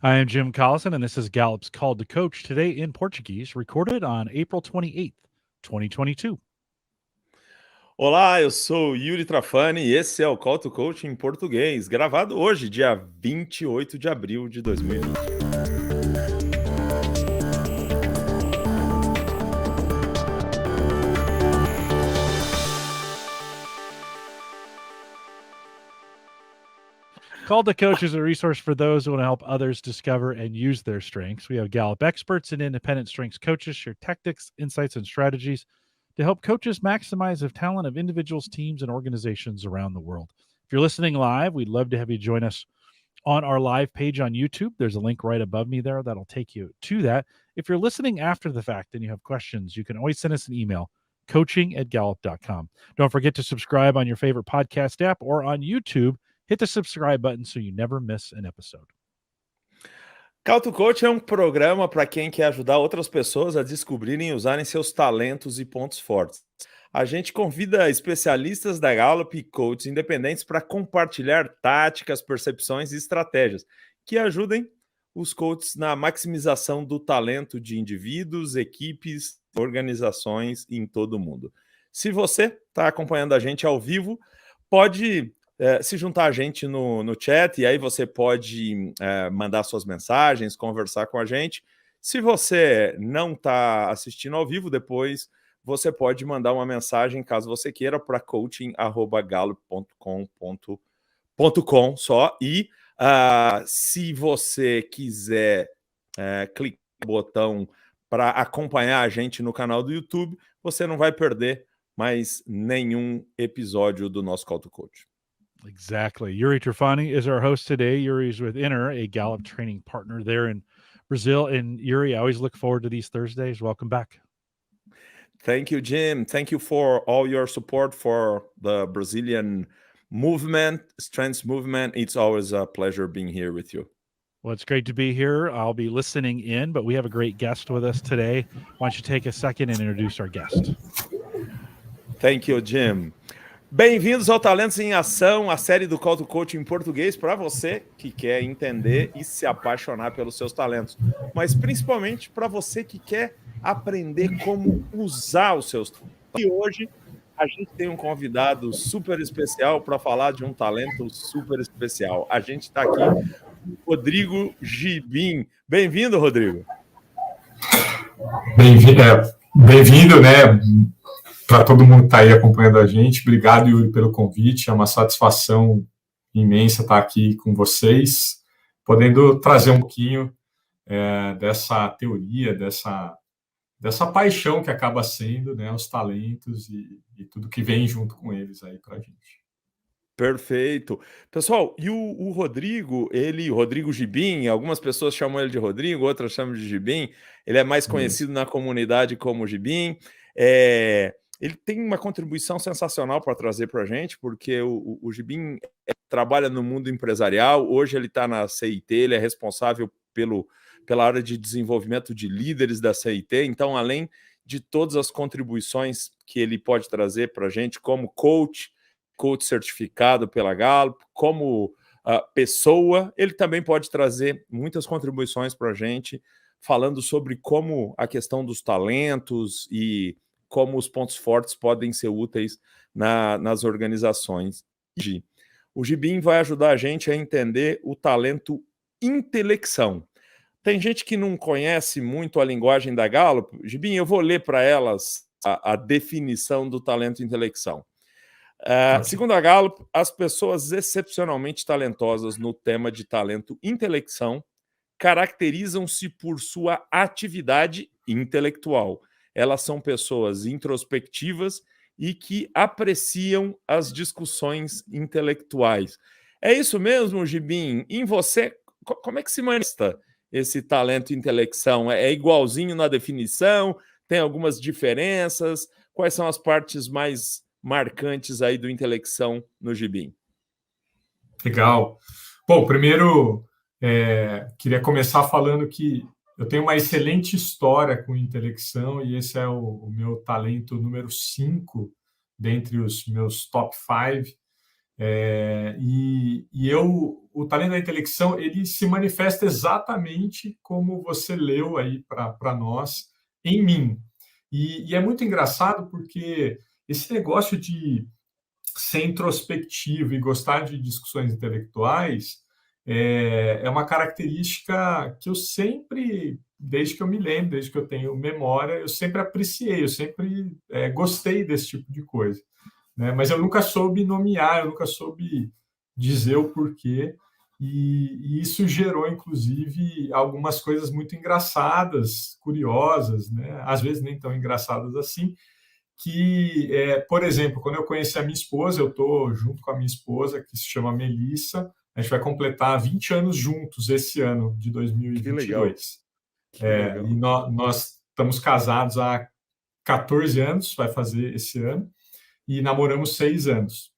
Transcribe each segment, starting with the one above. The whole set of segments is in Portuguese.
I am Jim Collison, and this is Gallup's Call to Coach, today in Portuguese, recorded on April 28th, 2022. Olá, eu sou Yuri Trafani e esse é o Call to Coach em português, gravado hoje, dia 28 de abril de 2020. Call to Coach is a resource for those who want to help others discover and use their strengths. We have Gallup experts and independent strengths coaches share tactics, insights, and strategies to help coaches maximize the talent of individuals, teams, and organizations around the world. If you're listening live, we'd love to have you join us on our live page on YouTube. There's a link right above me there that'll take you to that. If you're listening after the fact and you have questions, you can always send us an email, coaching@gallup.com. Don't forget to subscribe on your favorite podcast app or on YouTube. Hit the subscribe button so you never miss an episode. Call to Coach é um programa para quem quer ajudar outras pessoas a descobrirem e usarem seus talentos e pontos fortes. A gente convida especialistas da Gallup e coaches independentes para compartilhar táticas, percepções e estratégias que ajudem os coaches na maximização do talento de indivíduos, equipes, organizações em todo o mundo. Se você está acompanhando a gente ao vivo, pode se juntar a gente no chat, e aí você pode mandar suas mensagens, conversar com a gente. Se você não está assistindo ao vivo, depois você pode mandar uma mensagem, caso você queira, para coaching@gallup.com só. E se você quiser clicar no botão para acompanhar a gente no canal do YouTube, você não vai perder mais nenhum episódio do nosso Call to Coach. Exactly. Yuri Trafani is our host today. Yuri's with Inner, a Gallup training partner there in Brazil. And Yuri, I always look forward to these Thursdays. Welcome back. Thank you, Jim. Thank you for all your support for the Brazilian movement, strength movement. It's always a pleasure being here with you. Well, it's great to be here. I'll be listening in, but we have a great guest with us today. Why don't you take a second and introduce our guest? Thank you, Jim. Bem-vindos ao Talentos em Ação, a série do Call to Coach em português para você que quer entender e se apaixonar pelos seus talentos, mas principalmente para você que quer aprender como usar os seus talentos. E hoje a gente tem um convidado super especial para falar de um talento super especial. A gente está aqui com o Rodrigo Gibim. Bem-vindo, Rodrigo. Bem-vindo, né? Para todo mundo que está aí acompanhando a gente. Obrigado, Yuri, pelo convite. É uma satisfação imensa estar aqui com vocês, podendo trazer um pouquinho dessa teoria, dessa paixão que acaba sendo, né, os talentos e tudo que vem junto com eles aí para a gente. Perfeito. Pessoal, e o Rodrigo, Rodrigo Gibim, algumas pessoas chamam ele de Rodrigo, outras chamam de Gibim. Ele é mais conhecido na comunidade como Gibim. Ele tem uma contribuição sensacional para trazer para a gente, porque o Gibim trabalha no mundo empresarial. Hoje ele está na CIT, ele é responsável pela área de desenvolvimento de líderes da CIT. Então, além de todas as contribuições que ele pode trazer para a gente como coach certificado pela Gallup, como pessoa, ele também pode trazer muitas contribuições para a gente, falando sobre como a questão dos talentos e como os pontos fortes podem ser úteis nas organizações. O Gibim vai ajudar a gente a entender o talento intelecção. Tem gente que não conhece muito a linguagem da Gallup. Gibim, eu vou ler para elas a definição do talento intelecção. Segundo a Gallup, as pessoas excepcionalmente talentosas no tema de talento intelecção caracterizam-se por sua atividade intelectual. Elas são pessoas introspectivas e que apreciam as discussões intelectuais. É isso mesmo, Gibim? Em você, como é que se manifesta esse talento intelecção? É igualzinho na definição? Tem algumas diferenças? Quais são as partes mais marcantes aí do intelecção no Gibim? Legal. Bom, primeiro, queria começar falando que eu tenho uma excelente história com intelecção e esse é o meu talento número 5 dentre os meus top 5. O talento da intelecção, ele se manifesta exatamente como você leu aí para nós, em mim. E é muito engraçado porque esse negócio de ser introspectivo e gostar de discussões intelectuais é uma característica que eu sempre, desde que eu me lembro, desde que eu tenho memória, eu sempre apreciei, eu sempre gostei desse tipo de coisa, né? Mas eu nunca soube nomear, eu nunca soube dizer o porquê, e isso gerou, inclusive, algumas coisas muito engraçadas, curiosas, né? Às vezes nem tão engraçadas assim, por exemplo, quando eu conheci a minha esposa, eu estou junto com a minha esposa, que se chama Melissa, a gente vai completar 20 anos juntos esse ano de Que legal. 2022. Que legal. E nós estamos casados há 14 anos, vai fazer esse ano, e namoramos 6 anos.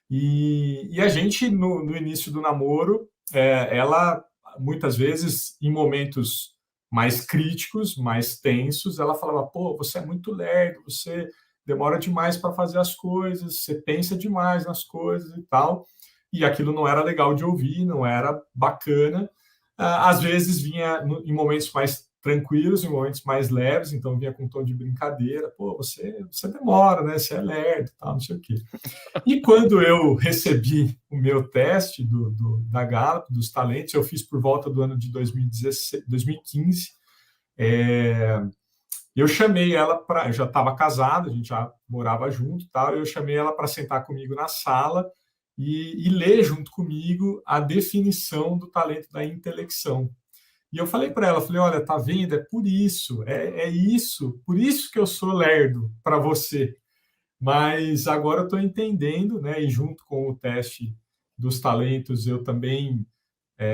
E a gente, no início do namoro, ela, muitas vezes, em momentos mais críticos, mais tensos, ela falava, pô, você é muito lerdo, você demora demais para fazer as coisas, você pensa demais nas coisas e tal. E aquilo não era legal de ouvir, não era bacana. Às vezes vinha em momentos mais tranquilos, em momentos mais leves, então vinha com um tom de brincadeira, pô, você demora, né? Você é lerdo, tal, não sei o quê. E quando eu recebi o meu teste da Gallup, dos talentos, eu fiz por volta do ano de 2015, eu chamei ela para... Eu já estava casado, a gente já morava junto, tal, eu chamei ela para sentar comigo na sala e ler junto comigo a definição do talento da intelecção. E eu falei para ela, falei, olha, tá vendo? É por isso, por isso que eu sou lerdo para você. Mas agora eu estou entendendo, né? E junto com o teste dos talentos, eu também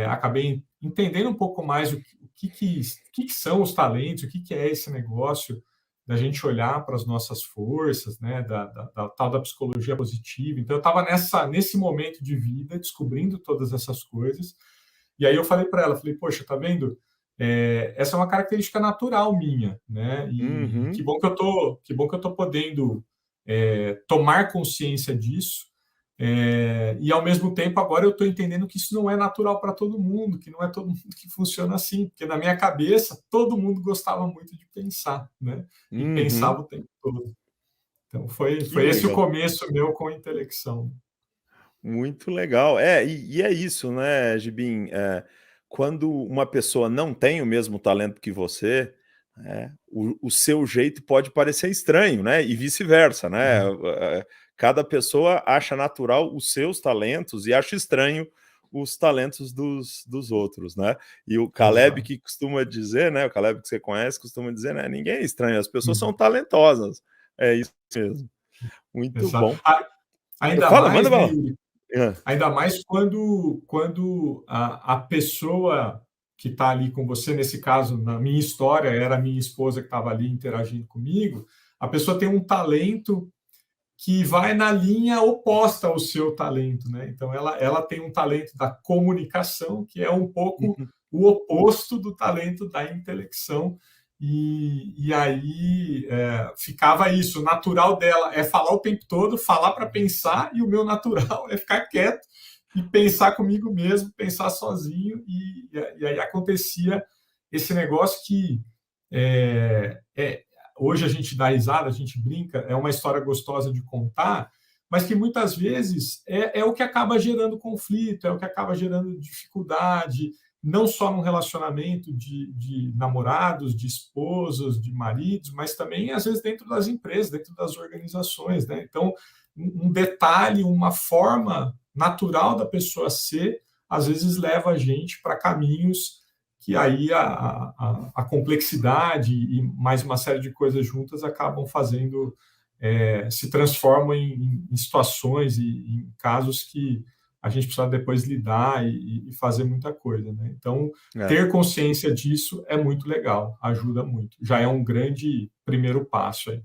acabei entendendo um pouco mais o que são os talentos, o que é esse negócio da gente olhar para as nossas forças, né? Da tal da psicologia positiva. Então eu estava nesse momento de vida, descobrindo todas essas coisas. E aí eu falei para ela, falei, poxa, tá vendo? Essa é uma característica natural minha, né? E que bom que eu tô podendo tomar consciência disso. E ao mesmo tempo agora eu estou entendendo que isso não é natural para todo mundo, que não é todo mundo que funciona assim, porque na minha cabeça todo mundo gostava muito de pensar, né? E pensava o tempo todo. Então foi esse o começo meu com a intelecção. Muito legal. E é isso, né, Gibim? Quando uma pessoa não tem o mesmo talento que você, o seu jeito pode parecer estranho, né? E vice-versa, né? Cada pessoa acha natural os seus talentos e acha estranho os talentos dos outros, né? E o Caleb que costuma dizer, né? O Caleb que você conhece costuma dizer, né? Ninguém é estranho, as pessoas são talentosas. É isso mesmo. Muito bom. Ainda Fala, mais, manda né, bala. Yuri? Ainda mais quando a pessoa que está ali com você, nesse caso, na minha história, era a minha esposa que estava ali interagindo comigo, a pessoa tem um talento que vai na linha oposta ao seu talento, né? Então, ela tem um talento da comunicação, que é um pouco o oposto do talento da intelecção. E aí ficava isso, o natural dela é falar o tempo todo, falar para pensar, e o meu natural é ficar quieto e pensar comigo mesmo, pensar sozinho, e aí acontecia esse negócio que hoje a gente dá risada, a gente brinca, é uma história gostosa de contar, mas que muitas vezes é o que acaba gerando conflito, é o que acaba gerando dificuldade, não só no relacionamento de namorados, de esposas, de maridos, mas também, às vezes, dentro das empresas, dentro das organizações, né? Então, um detalhe, uma forma natural da pessoa ser, às vezes leva a gente para caminhos que aí a complexidade e mais uma série de coisas juntas acabam fazendo, se transformam em situações e em casos que a gente precisa depois lidar e fazer muita coisa, né? Então, ter consciência disso é muito legal, ajuda muito. Já é um grande primeiro passo aí.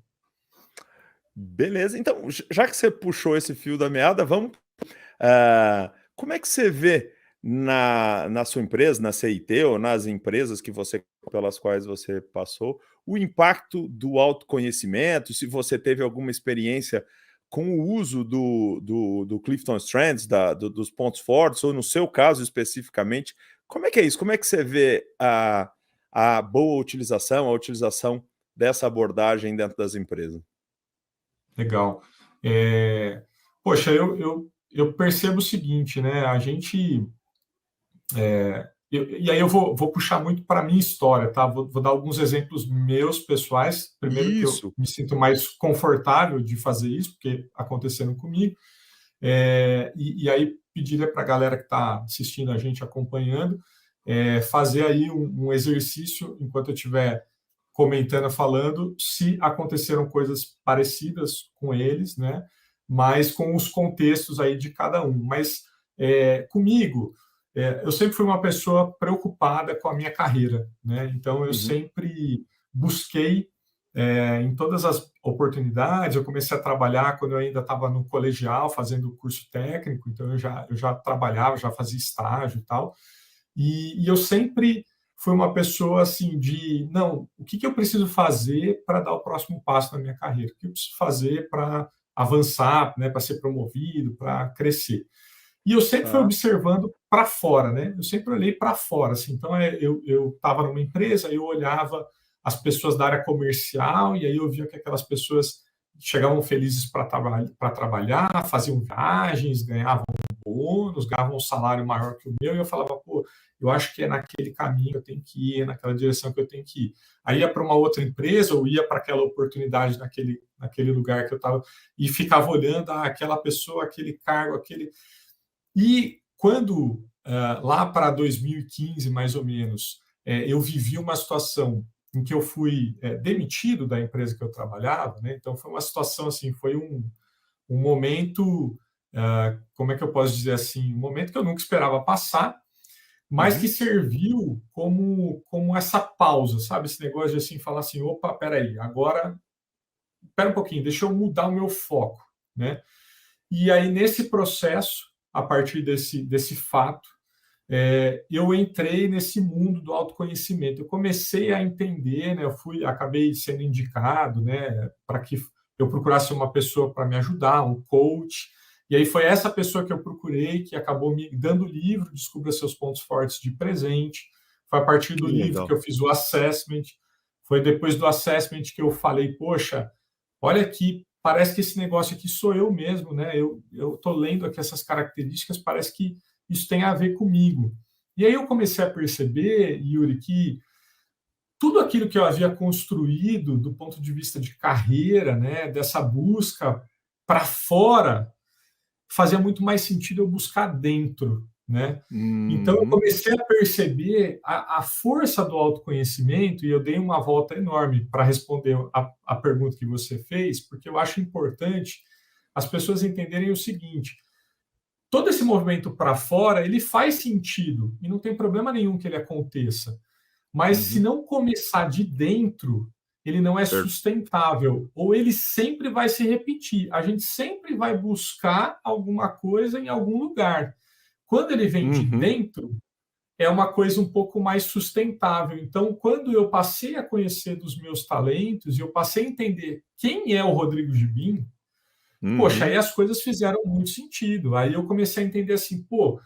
Beleza, então, já que você puxou esse fio da meada, vamos... como é que você vê na sua empresa, na CIT ou nas empresas pelas quais você passou, o impacto do autoconhecimento, se você teve alguma experiência com o uso do Clifton Strengths, dos pontos fortes, ou no seu caso especificamente, como é que é isso? Como é que você vê a boa utilização, a utilização dessa abordagem dentro das empresas? Legal. Poxa, eu percebo o seguinte, né? A gente... e aí eu vou puxar muito para a minha história, tá? Vou dar alguns exemplos meus pessoais. Primeiro que eu Isso. me sinto mais confortável de fazer isso, porque aconteceram comigo. E aí pediria para a galera que está assistindo a gente, acompanhando, fazer aí um exercício, enquanto eu estiver comentando, falando, se aconteceram coisas parecidas com eles, né? Mas com os contextos aí de cada um. Mas comigo, eu sempre fui uma pessoa preocupada com a minha carreira, né? Então eu sempre busquei em todas as oportunidades. Eu comecei a trabalhar quando eu ainda estava no colegial, fazendo curso técnico, então eu já trabalhava, já fazia estágio e tal. E eu sempre fui uma pessoa assim de, não, o que eu preciso fazer para dar o próximo passo na minha carreira? O que eu preciso fazer para avançar, né, para ser promovido, para crescer? E eu sempre fui observando para fora, né? Eu sempre olhei para fora, assim. Então, eu estava numa empresa, eu olhava as pessoas da área comercial e aí eu via que aquelas pessoas chegavam felizes para trabalhar, faziam viagens, ganhavam bônus, ganhavam um salário maior que o meu, e eu falava, pô, eu acho que é naquele caminho que eu tenho que ir, é naquela direção que eu tenho que ir. Aí ia para uma outra empresa, ou ia para aquela oportunidade naquele lugar que eu estava, e ficava olhando aquela pessoa, aquele cargo, aquele... E quando, lá para 2015, mais ou menos, eu vivi uma situação em que eu fui demitido da empresa que eu trabalhava, né? Então foi uma situação assim, foi um momento, como é que eu posso dizer assim, um momento que eu nunca esperava passar, mas que serviu como essa pausa, sabe? Esse negócio de assim, falar assim, opa, peraí, agora, espera um pouquinho, deixa eu mudar o meu foco, né? E aí, nesse processo, a partir desse fato, eu entrei nesse mundo do autoconhecimento. Eu comecei a entender, né? Acabei sendo indicado, né? Para que eu procurasse uma pessoa para me ajudar, um coach. E aí foi essa pessoa que eu procurei, que acabou me dando o livro, Descubra Seus Pontos Fortes de presente. Foi a partir do livro que eu fiz o assessment. Foi depois do assessment que eu falei, poxa, olha aqui, parece que esse negócio aqui sou eu mesmo, né? Eu estou lendo aqui essas características, parece que isso tem a ver comigo. E aí eu comecei a perceber, Yuri, que tudo aquilo que eu havia construído do ponto de vista de carreira, né, dessa busca para fora, fazia muito mais sentido eu buscar dentro, né? Então eu comecei a perceber a força do autoconhecimento, e eu dei uma volta enorme para responder a pergunta que você fez, porque eu acho importante as pessoas entenderem o seguinte: todo esse movimento para fora, ele faz sentido e não tem problema nenhum que ele aconteça. Mas se não começar de dentro, ele não é sustentável, ou ele sempre vai se repetir. A gente sempre vai buscar alguma coisa em algum lugar. Quando ele vem de dentro, é uma coisa um pouco mais sustentável. Então, quando eu passei a conhecer dos meus talentos e eu passei a entender quem é o Rodrigo Gibin, poxa, aí as coisas fizeram muito sentido. Aí eu comecei a entender assim, pô,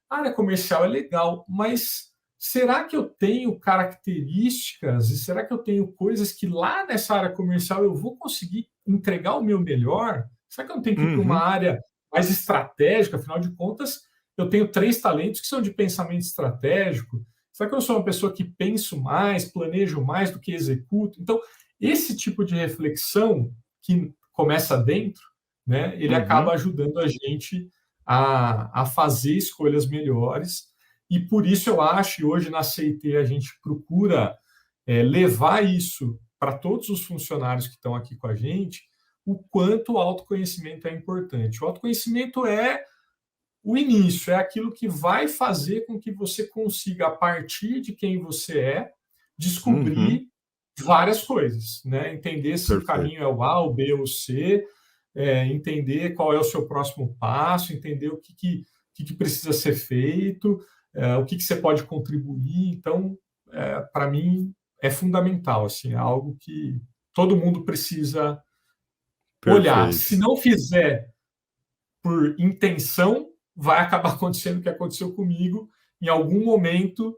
a área comercial é legal, mas será que eu tenho características e será que eu tenho coisas que lá nessa área comercial eu vou conseguir entregar o meu melhor? Será que eu não tenho que ir para uma área mais estratégica? Afinal de contas, eu tenho 3 talentos que são de pensamento estratégico. Será que eu sou uma pessoa que penso mais, planejo mais do que executo? Então, esse tipo de reflexão que começa dentro, né, ele acaba ajudando a gente a fazer escolhas melhores. E por isso eu acho, e hoje na CIT a gente procura levar isso para todos os funcionários que estão aqui com a gente, o quanto o autoconhecimento é importante. O autoconhecimento é o início, é aquilo que vai fazer com que você consiga, a partir de quem você é, descobrir várias coisas, né? Entender se o caminho é o A, o B ou o C, entender qual é o seu próximo passo, entender o que precisa ser feito, o que você pode contribuir. Então, para mim, é fundamental, assim, é algo que todo mundo precisa olhar. Se Perfeito. não fizer por intenção, vai acabar acontecendo o que aconteceu comigo. Em algum momento,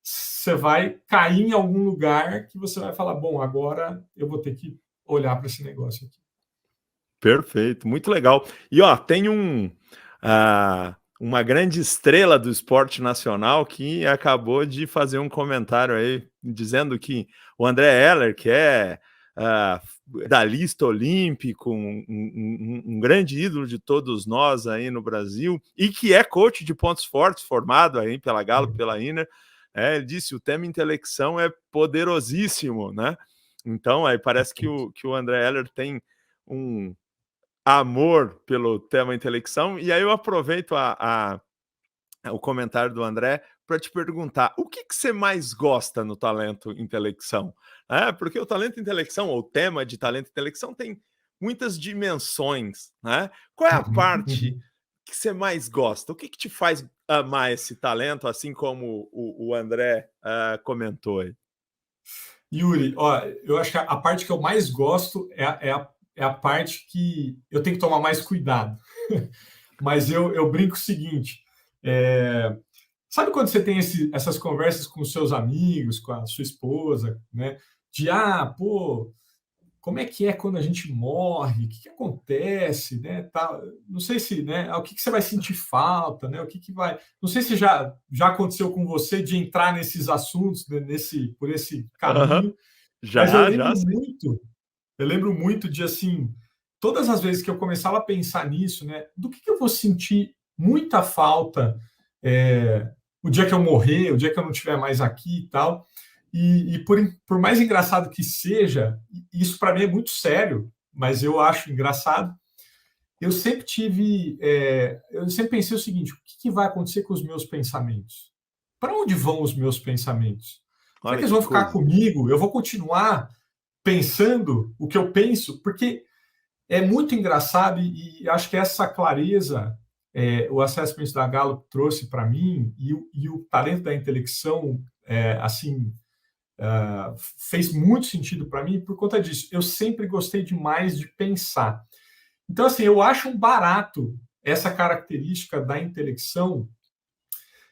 você vai cair em algum lugar que você vai falar, bom, agora eu vou ter que olhar para esse negócio aqui. Perfeito, muito legal. E ó, tem uma grande estrela do esporte nacional que acabou de fazer um comentário aí dizendo que o André Heller, que é medalhista olímpico, um grande ídolo de todos nós aí no Brasil, e que é coach de pontos fortes, formado aí pela Galo, pela Inner, ele disse: o tema intelecção é poderosíssimo, né? Então, aí parece que o André Heller tem um amor pelo tema intelecção, e aí eu aproveito o comentário do André para te perguntar, o que você mais gosta no talento intelecção? Porque o talento intelecção, ou o tema de talento intelecção, tem muitas dimensões, né? Qual é a parte que você mais gosta? O que te faz amar esse talento, assim como o André comentou aí? Yuri, ó, eu acho que a parte que eu mais gosto é a parte que eu tenho que tomar mais cuidado. Mas eu brinco o seguinte: sabe quando você tem essas conversas com os seus amigos, com a sua esposa, né? De, pô, como é que é quando a gente morre? O que acontece, né? Tá, não sei se, né? O que você vai sentir falta, né? O que vai? Não sei se já aconteceu com você de entrar nesses assuntos, né? Por esse caminho, mas Já, sim. eu lembro muito de assim, todas as vezes que eu começava a pensar nisso, né? Do que eu vou sentir muita falta o dia que eu morrer, o dia que eu não estiver mais aqui e tal. E por mais engraçado que seja, isso para mim é muito sério, mas eu acho engraçado. Eu sempre eu sempre pensei o seguinte: o que vai acontecer com os meus pensamentos? Para onde vão os meus pensamentos? Será Olha que eles que vão ficar coisa. comigo? Eu vou continuar pensando o que eu penso? Porque é muito engraçado e acho que essa clareza o assessment da Gallup trouxe para mim e o talento da intelecção assim fez muito sentido para mim por conta disso. Eu sempre gostei demais de pensar. Então, assim, eu acho um barato essa característica da intelecção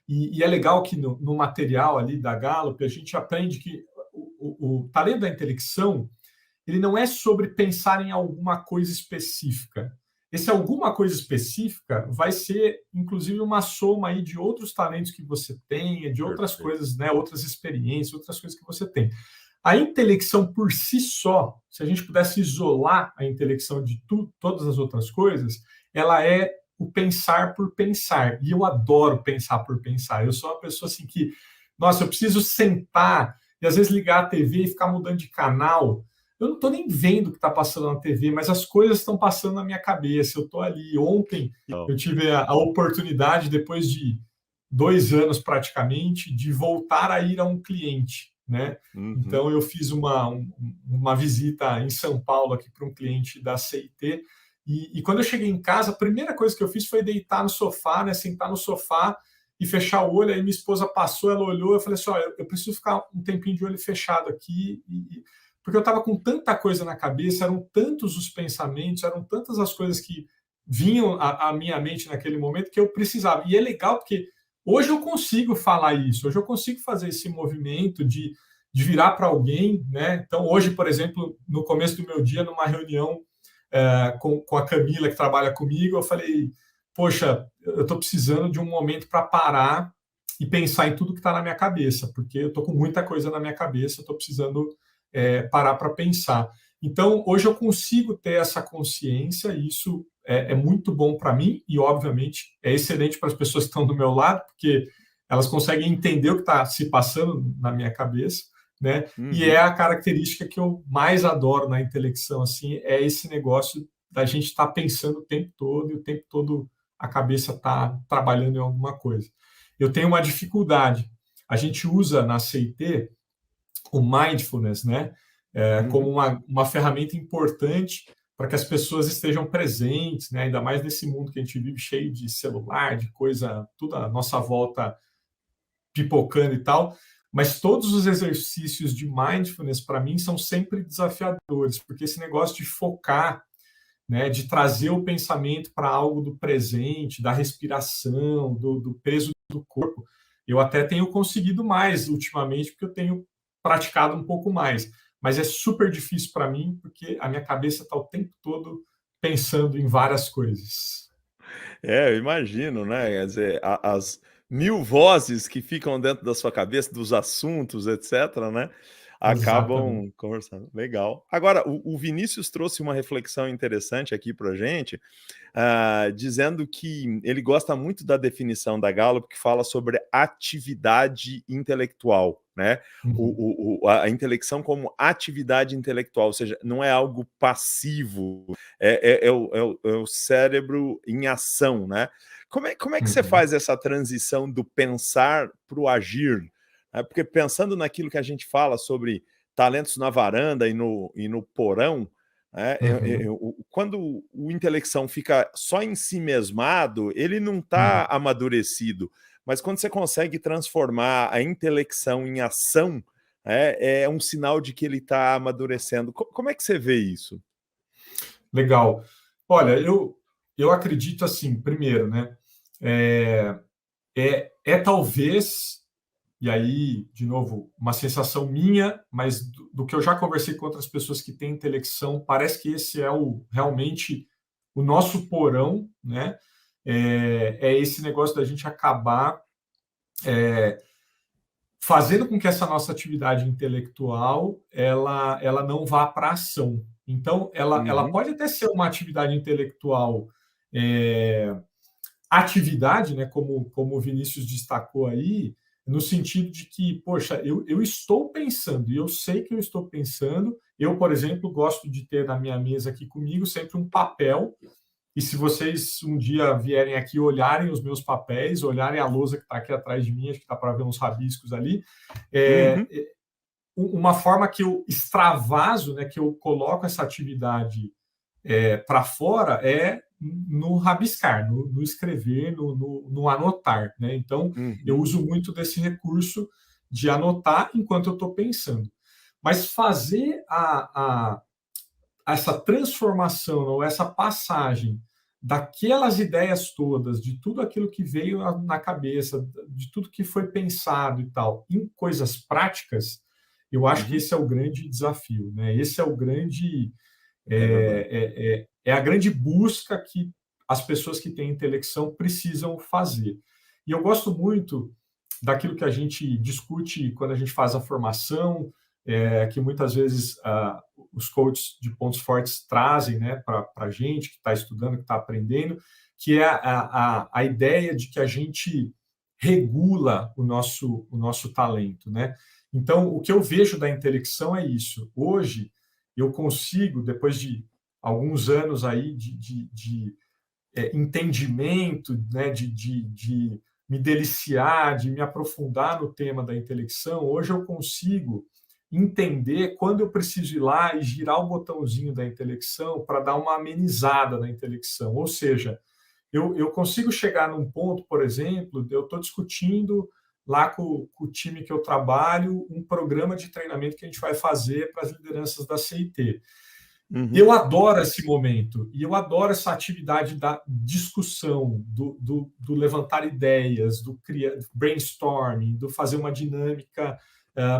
e é legal que no material ali da Gallup a gente aprende que o talento da intelecção ele não é sobre pensar em alguma coisa específica. Esse alguma coisa específica vai ser, inclusive, uma soma aí de outros talentos que você tenha, de outras coisas, né, outras experiências, outras coisas que você tem. A intelecção por si só, se a gente pudesse isolar a intelecção de todas as outras coisas, ela é o pensar por pensar. E eu adoro pensar por pensar. Eu sou uma pessoa assim que, nossa, eu preciso sentar e às vezes ligar a TV e ficar mudando de canal. Eu não estou nem vendo o que está passando na TV, mas as coisas estão passando na minha cabeça. Eu estou ali. Ontem eu tive a oportunidade, depois de 2 anos praticamente, de voltar a ir a um cliente, né? Então eu fiz uma visita em São Paulo aqui para um cliente da CIT e quando eu cheguei em casa, a primeira coisa que eu fiz foi deitar no sofá, né? Sentar no sofá e fechar o olho. Aí minha esposa passou, ela olhou, eu falei assim: eu preciso ficar um tempinho de olho fechado aqui porque eu estava com tanta coisa na cabeça, eram tantos os pensamentos, eram tantas as coisas que vinham à minha mente naquele momento que eu precisava. E é legal porque hoje eu consigo falar isso, hoje eu consigo fazer esse movimento de virar para alguém, né? Então, hoje, por exemplo, no começo do meu dia, numa reunião com a Camila, que trabalha comigo, eu falei: poxa, eu estou precisando de um momento para parar e pensar em tudo que está na minha cabeça, porque eu estou com muita coisa na minha cabeça, eu estou precisando parar para pensar. Então, hoje eu consigo ter essa consciência, e isso é muito bom para mim e, obviamente, é excelente para as pessoas que estão do meu lado, porque elas conseguem entender o que está se passando na minha cabeça, né? E é a característica que eu mais adoro na intelecção, assim, é esse negócio da gente estar pensando o tempo todo e o tempo todo a cabeça está trabalhando em alguma coisa. Eu tenho uma dificuldade. A gente usa na CIT o mindfulness, né, como uma ferramenta importante para que as pessoas estejam presentes, né, ainda mais nesse mundo que a gente vive cheio de celular, de coisa, tudo à nossa volta pipocando e tal. Mas todos os exercícios de mindfulness, para mim, são sempre desafiadores, porque esse negócio de focar né, de trazer o pensamento para algo do presente, da respiração, do peso do corpo. Eu até tenho conseguido mais ultimamente, porque eu tenho praticado um pouco mais. Mas é super difícil para mim, porque a minha cabeça está o tempo todo pensando em várias coisas. Eu imagino, né? Quer dizer, as mil vozes que ficam dentro da sua cabeça, dos assuntos, etc., né? Exatamente. Acabam conversando. Legal. Agora, o Vinícius trouxe uma reflexão interessante aqui para a gente, dizendo que ele gosta muito da definição da Gallup, que fala sobre atividade intelectual, né? Uhum. A intelecção como atividade intelectual, ou seja, não é algo passivo, é o cérebro em ação, né? Como é que você Uhum. faz essa transição do pensar para o agir? Né? Porque pensando naquilo que a gente fala sobre talentos na varanda e no porão, né? Uhum. Quando o intelecção fica só em si mesmado, ele não está Uhum. amadurecido. Mas quando você consegue transformar a intelecção em ação, é um sinal de que ele está amadurecendo. Como é que você vê isso? Legal. Olha, eu acredito assim, primeiro, né? É, é talvez, e aí, de novo, uma sensação minha, mas do que eu já conversei com outras pessoas que têm intelecção, parece que esse é realmente o nosso porão, né? É esse negócio da gente acabar fazendo com que essa nossa atividade intelectual ela não vá para a ação. Então, ela Uhum, pode até ser uma atividade intelectual é, atividade, né, como o Vinícius destacou aí, no sentido de que, poxa, eu estou pensando, e eu sei que eu estou pensando. Eu, por exemplo, gosto de ter na minha mesa aqui comigo sempre um papel, e se vocês um dia vierem aqui olharem os meus papéis, olharem a lousa que está aqui atrás de mim, acho que está para ver uns rabiscos ali, uhum, é, uma forma que eu extravaso, né, que eu coloco essa atividade para fora é no rabiscar, no escrever, no anotar. Né? Então, eu uhum, uso muito desse recurso de anotar enquanto eu estou pensando. Mas fazer essa transformação, ou essa passagem daquelas ideias todas, de tudo aquilo que veio na cabeça, de tudo que foi pensado e tal, em coisas práticas, eu acho que uhum. esse é o grande desafio. Né? Esse é o grande É verdade. é a grande busca que as pessoas que têm intelecção precisam fazer. E eu gosto muito daquilo que a gente discute quando a gente faz a formação, que muitas vezes os coaches de pontos fortes trazem, né, para a gente que está estudando, que está aprendendo, que é a ideia de que a gente regula o nosso talento. Né? Então, o que eu vejo da intelecção é isso. Hoje, eu consigo, depois de alguns anos aí de entendimento, né, de me deliciar, de me aprofundar no tema da intelecção, hoje eu consigo entender quando eu preciso ir lá e girar o botãozinho da intelecção para dar uma amenizada na intelecção. Ou seja, eu consigo chegar num ponto, por exemplo, eu estou discutindo lá com o time que eu trabalho um programa de treinamento que a gente vai fazer para as lideranças da CIT. Uhum, Eu adoro esse momento e eu adoro essa atividade da discussão, do levantar ideias, do brainstorming, do fazer uma dinâmica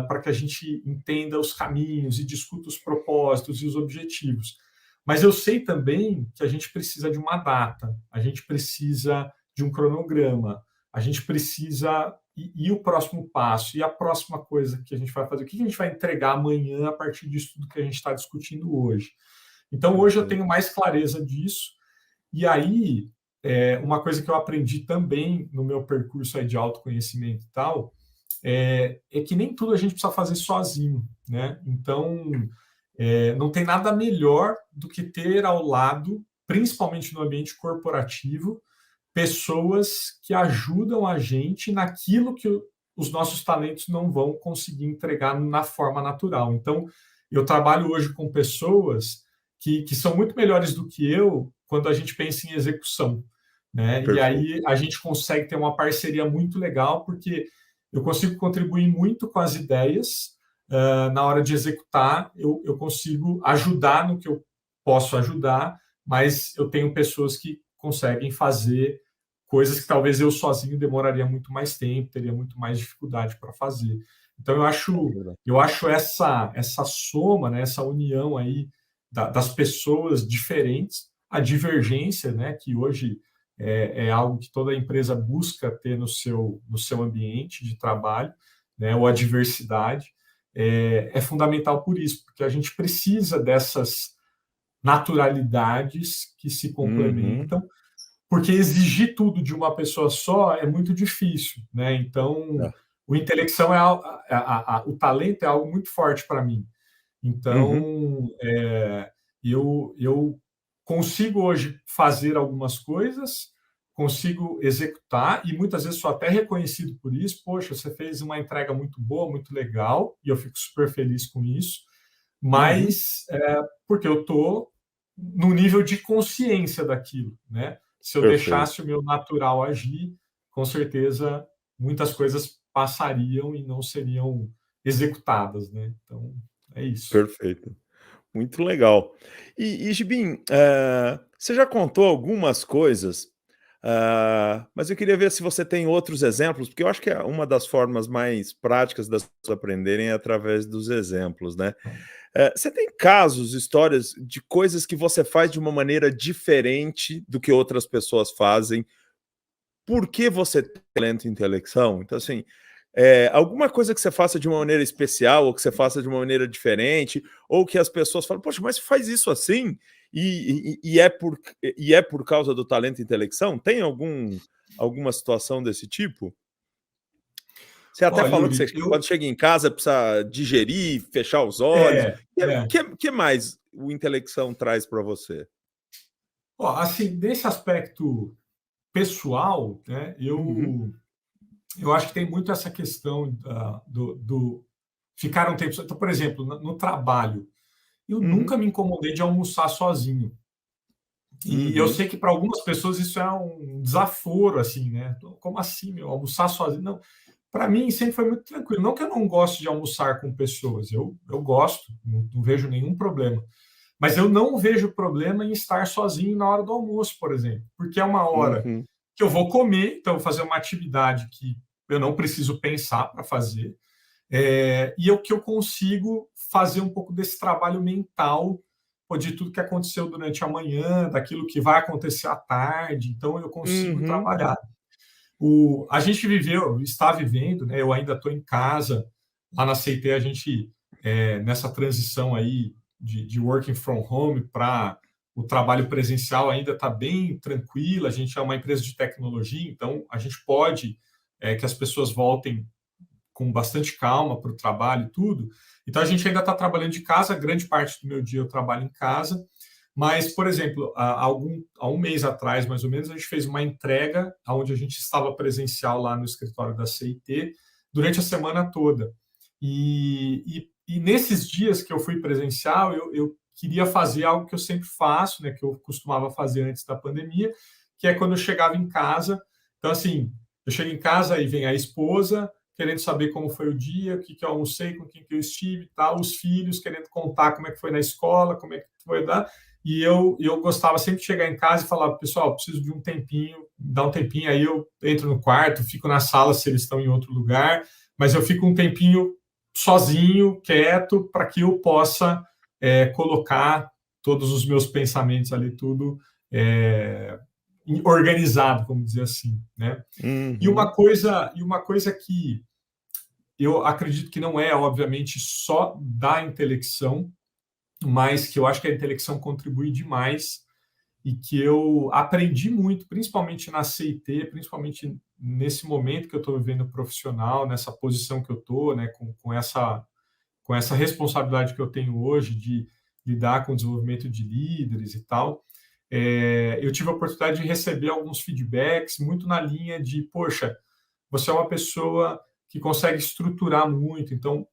para que a gente entenda os caminhos e discuta os propósitos e os objetivos. Mas eu sei também que a gente precisa de uma data, a gente precisa de um cronograma, a gente precisa e o próximo passo, e a próxima coisa que a gente vai fazer, o que a gente vai entregar amanhã a partir disso tudo que a gente está discutindo hoje. Então, hoje eu perfeito. tenho mais clareza disso. E aí, uma coisa que eu aprendi também no meu percurso aí de autoconhecimento e tal, é que nem tudo a gente precisa fazer sozinho. Né? Então, não tem nada melhor do que ter ao lado, principalmente no ambiente corporativo, pessoas que ajudam a gente naquilo que os nossos talentos não vão conseguir entregar na forma natural. Então, eu trabalho hoje com pessoas que são muito melhores do que eu quando a gente pensa em execução. Né? E Perfeito. aí a gente consegue ter uma parceria muito legal, porque eu consigo contribuir muito com as ideias, na hora de executar, eu consigo ajudar no que eu posso ajudar, mas eu tenho pessoas que conseguem fazer coisas que talvez eu sozinho demoraria muito mais tempo, teria muito mais dificuldade para fazer. Então, eu acho essa soma, né, essa união aí das pessoas diferentes, a divergência, né, que hoje é algo que toda empresa busca ter no seu ambiente de trabalho, né, ou a diversidade, é fundamental por isso, porque a gente precisa dessas naturalidades que se complementam, porque exigir tudo de uma pessoa só é muito difícil, né? Então, o intelecção o talento é algo muito forte para mim. Então, eu consigo hoje fazer algumas coisas, consigo executar e muitas vezes sou até reconhecido por isso. Poxa, você fez uma entrega muito boa, muito legal, e eu fico super feliz com isso. Mas porque eu estou no nível de consciência daquilo, né? Se eu deixasse o meu natural agir, com certeza muitas coisas passariam e não seriam executadas, né? Então, é isso. Perfeito. Muito legal. E Gibim, você já contou algumas coisas, mas eu queria ver se você tem outros exemplos, porque eu acho que é uma das formas mais práticas das pessoas aprenderem é através dos exemplos, né? Você tem casos, histórias de coisas que você faz de uma maneira diferente do que outras pessoas fazem? Por que você tem talento em intelecção? Então, assim, alguma coisa que você faça de uma maneira especial, ou que você faça de uma maneira diferente, ou que as pessoas falam, poxa, mas faz isso assim? E é por causa do talento em intelecção? Tem alguma situação desse tipo? Você até falou que você, quando chega em casa, precisa digerir, fechar os olhos. O que mais o intelecção traz para você? Assim, nesse aspecto pessoal, né, eu acho que tem muito essa questão do ficar um tempo... Então, por exemplo, no trabalho, eu nunca me incomodei de almoçar sozinho. E eu sei que para algumas pessoas isso é um desaforo, assim, né? Como assim, meu, almoçar sozinho? Não. Para mim sempre foi muito tranquilo. Não que eu não goste de almoçar com pessoas, eu gosto, não vejo nenhum problema. Mas eu não vejo problema em estar sozinho na hora do almoço, por exemplo, porque é uma hora que eu vou comer, então eu vou fazer uma atividade que eu não preciso pensar para fazer, e que eu consigo fazer um pouco desse trabalho mental de tudo que aconteceu durante a manhã, daquilo que vai acontecer à tarde, então eu consigo trabalhar. A gente está vivendo, né? Eu ainda estou em casa, lá na CT a gente, nessa transição aí de working from home para o trabalho presencial ainda está bem tranquila, a gente é uma empresa de tecnologia, então a gente pode que as pessoas voltem com bastante calma para o trabalho e tudo, então a gente ainda está trabalhando de casa, grande parte do meu dia eu trabalho em casa. Mas, por exemplo, há um mês atrás, mais ou menos, a gente fez uma entrega onde a gente estava presencial lá no escritório da CIT durante a semana toda. E nesses dias que eu fui presencial, eu queria fazer algo que eu sempre faço, né, que eu costumava fazer antes da pandemia, que é quando eu chegava em casa. Então, assim, eu chego em casa e vem a esposa querendo saber como foi o dia, o que eu almocei, com quem que eu estive, tal, os filhos querendo contar como é que foi na escola, como é que foi dar. E eu gostava sempre de chegar em casa e falar, pessoal, preciso de um tempinho, dá um tempinho, aí eu entro no quarto, fico na sala se eles estão em outro lugar, mas eu fico um tempinho sozinho, quieto, para que eu possa colocar todos os meus pensamentos ali, tudo organizado, vamos dizer assim, né? E uma coisa que eu acredito que não é, obviamente, só da intelecção, mas que eu acho que a intelecção contribui demais e que eu aprendi muito, principalmente na CIT, principalmente nesse momento que eu estou vivendo profissional, nessa posição que eu estou, né, com essa responsabilidade que eu tenho hoje de lidar com o desenvolvimento de líderes e tal. Eu tive a oportunidade de receber alguns feedbacks muito na linha de, poxa, você é uma pessoa que consegue estruturar muito, então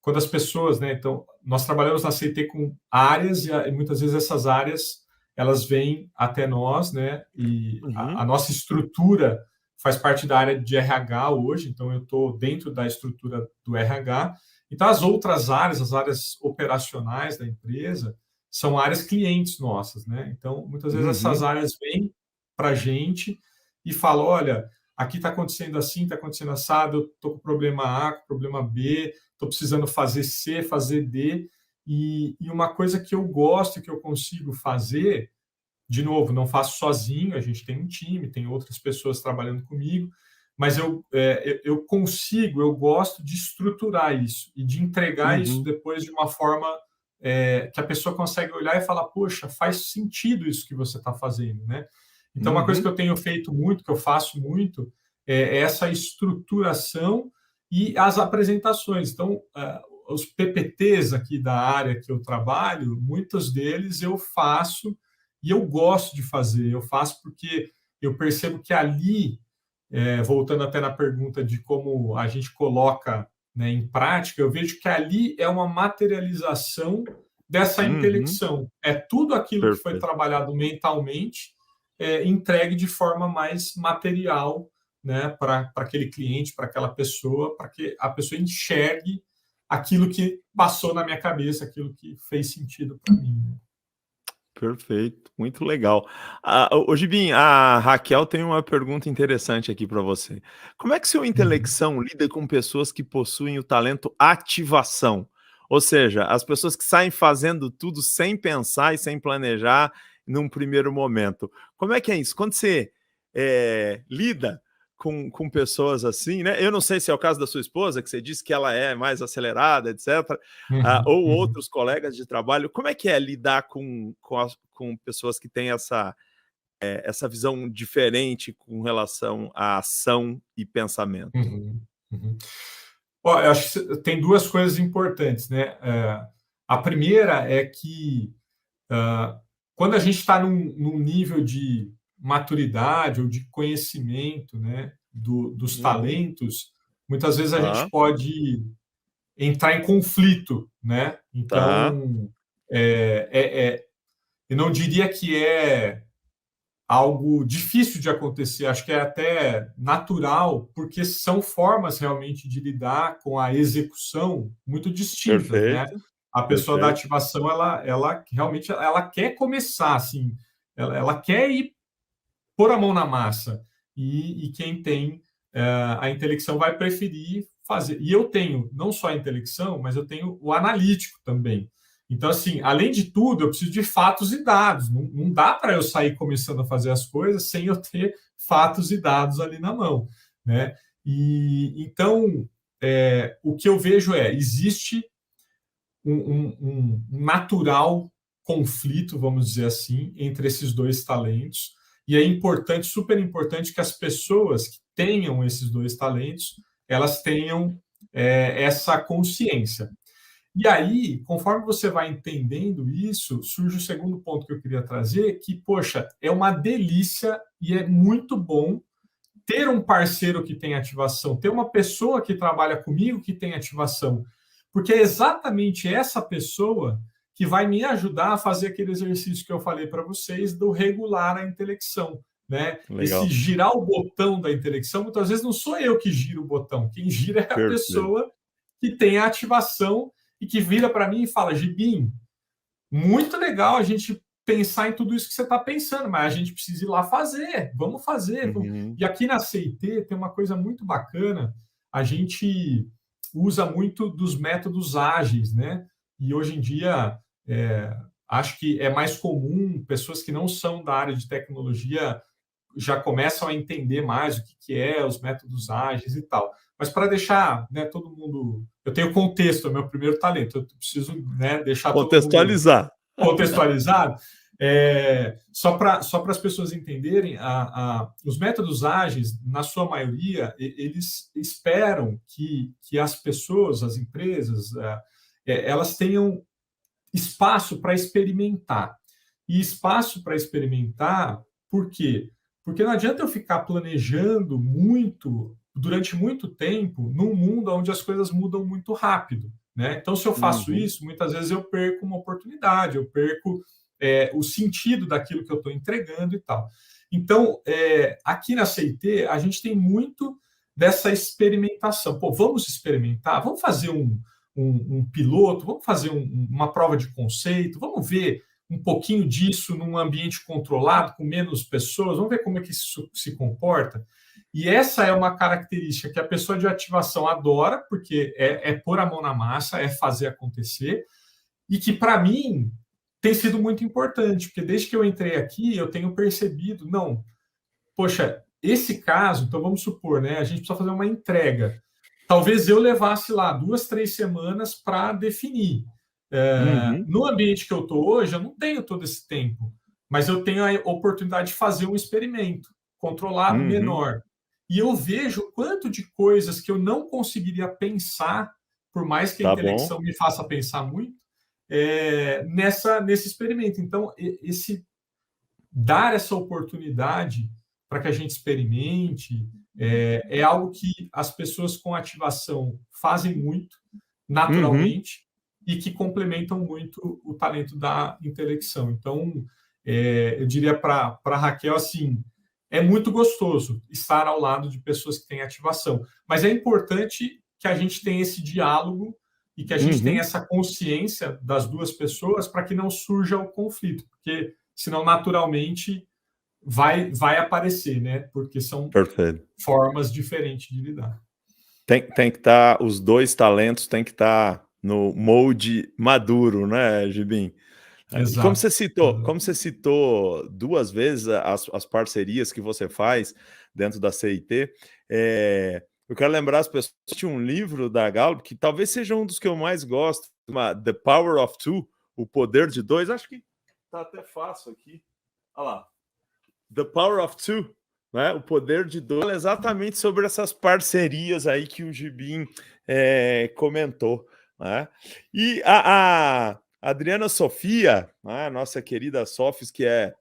quando as pessoas, né? Então, nós trabalhamos na CT com áreas e muitas vezes essas áreas elas vêm até nós, né? E a nossa estrutura faz parte da área de RH hoje, então eu estou dentro da estrutura do RH. Então, as outras áreas, as áreas operacionais da empresa, são áreas clientes nossas, né? Então, muitas vezes essas áreas vêm para a gente e falam, olha, aqui está acontecendo assim, está acontecendo assado, eu estou com problema A, com problema B, estou precisando fazer C, fazer D, e uma coisa que eu gosto, que eu consigo fazer, de novo, não faço sozinho, a gente tem um time, tem outras pessoas trabalhando comigo, mas eu consigo, eu gosto de estruturar isso e de entregar isso depois de uma forma que a pessoa consegue olhar e falar, poxa, faz sentido isso que você está fazendo, né? Então, uma coisa que eu tenho feito muito, que eu faço muito, é essa estruturação e as apresentações. Então, os PPTs aqui da área que eu trabalho, muitos deles eu faço e eu gosto de fazer. Eu faço porque eu percebo que ali, voltando até na pergunta de como a gente coloca, né, em prática, eu vejo que ali é uma materialização dessa intelecção. É tudo aquilo que foi trabalhado mentalmente, entregue de forma mais material, né, para aquele cliente, para aquela pessoa, para que a pessoa enxergue aquilo que passou na minha cabeça, aquilo que fez sentido para mim. Perfeito, muito legal. Ô Gibim, a Raquel tem uma pergunta interessante aqui para você. Como é que seu intelecção lida com pessoas que possuem o talento ativação? Ou seja, as pessoas que saem fazendo tudo sem pensar e sem planejar num primeiro momento. Como é que é isso? Quando você lida com pessoas assim, né? Eu não sei se é o caso da sua esposa, que você disse que ela é mais acelerada, etc., ou outros colegas de trabalho. Como é que é lidar com pessoas que têm essa visão diferente com relação à ação e pensamento? Eu acho que tem duas coisas importantes, né? A primeira é que quando a gente está num nível de maturidade ou de conhecimento, né, dos talentos, muitas vezes a gente pode entrar em conflito, né? Então, eu não diria que é algo difícil de acontecer, acho que é até natural, porque são formas realmente de lidar com a execução muito distintas, né? A pessoa da ativação, ela realmente ela quer começar, assim, ela quer ir pôr a mão na massa, e quem tem a intelecção vai preferir fazer. E eu tenho não só a intelecção, mas eu tenho o analítico também. Então, assim, além de tudo, eu preciso de fatos e dados. Não dá para eu sair começando a fazer as coisas sem eu ter fatos e dados ali na mão, né? E então, o que eu vejo existe um natural conflito, vamos dizer assim, entre esses dois talentos. E é importante, super importante, que as pessoas que tenham esses dois talentos, elas tenham essa consciência. E aí, conforme você vai entendendo isso, surge o segundo ponto que eu queria trazer, que, poxa, é uma delícia e é muito bom ter um parceiro que tem ativação, ter uma pessoa que trabalha comigo que tem ativação, porque é exatamente essa pessoa que vai me ajudar a fazer aquele exercício que eu falei para vocês do regular a intelecção, né? Esse girar o botão da intelecção, muitas vezes não sou eu que giro o botão, quem gira é a pessoa que tem a ativação e que vira para mim e fala, Gibim, muito legal a gente pensar em tudo isso que você está pensando, mas a gente precisa ir lá fazer, vamos fazer. E aqui na CIT tem uma coisa muito bacana, a gente usa muito dos métodos ágeis, né? E hoje em dia, acho que é mais comum, pessoas que não são da área de tecnologia já começam a entender mais o que é os métodos ágeis e tal. Mas para deixar, né, todo mundo... Eu tenho contexto, é o meu primeiro talento, eu preciso, né, deixar contextualizar. Todo mundo contextualizado. Só para as pessoas entenderem, os métodos ágeis, na sua maioria, eles esperam que as pessoas, as empresas, elas tenham espaço para experimentar. E espaço para experimentar, por quê? Porque não adianta eu ficar planejando muito, durante muito tempo, num mundo onde as coisas mudam muito rápido, né? Então, se eu faço isso, muitas vezes eu perco uma oportunidade, eu perco o sentido daquilo que eu estou entregando e tal. Então, aqui na CIT, a gente tem muito dessa experimentação. Pô, vamos experimentar? Vamos fazer um piloto, vamos fazer uma prova de conceito, vamos ver um pouquinho disso num ambiente controlado, com menos pessoas, vamos ver como é que isso se comporta. E essa é uma característica que a pessoa de ativação adora, porque é pôr a mão na massa, é fazer acontecer, e que, para mim, tem sido muito importante, porque desde que eu entrei aqui, eu tenho percebido, não, poxa, esse caso, então vamos supor, né, a gente precisa fazer uma entrega. Talvez eu levasse lá 2, 3 semanas para definir. No ambiente que eu estou hoje, eu não tenho todo esse tempo, mas eu tenho a oportunidade de fazer um experimento controlado, menor. E eu vejo o quanto de coisas que eu não conseguiria pensar, por mais que a intelecção me faça pensar muito, nesse experimento. Então, dar essa oportunidade para que a gente experimente é algo que as pessoas com ativação fazem muito, naturalmente, e que complementam muito o talento da intelecção. Então, eu diria para a Raquel, assim, é muito gostoso estar ao lado de pessoas que têm ativação, mas é importante que a gente tenha esse diálogo e que a gente tenha essa consciência das duas pessoas para que não surja o conflito, porque senão naturalmente vai aparecer, né? Porque são formas diferentes de lidar. Tem que estar, os dois talentos tem que estar no molde maduro, né, Gibim? Exato. Como você citou 2 vezes as parcerias que você faz dentro da CIT, eu quero lembrar as pessoas que tinha um livro da Gallup, que talvez seja um dos que eu mais gosto, The Power of Two, O Poder de Dois. Acho que tá até fácil aqui. Olha lá. The Power of Two, né? O Poder de Dois, exatamente sobre essas parcerias aí que o Gibim comentou, né? E a Adriana Sofia, né, nossa querida Sofis, que é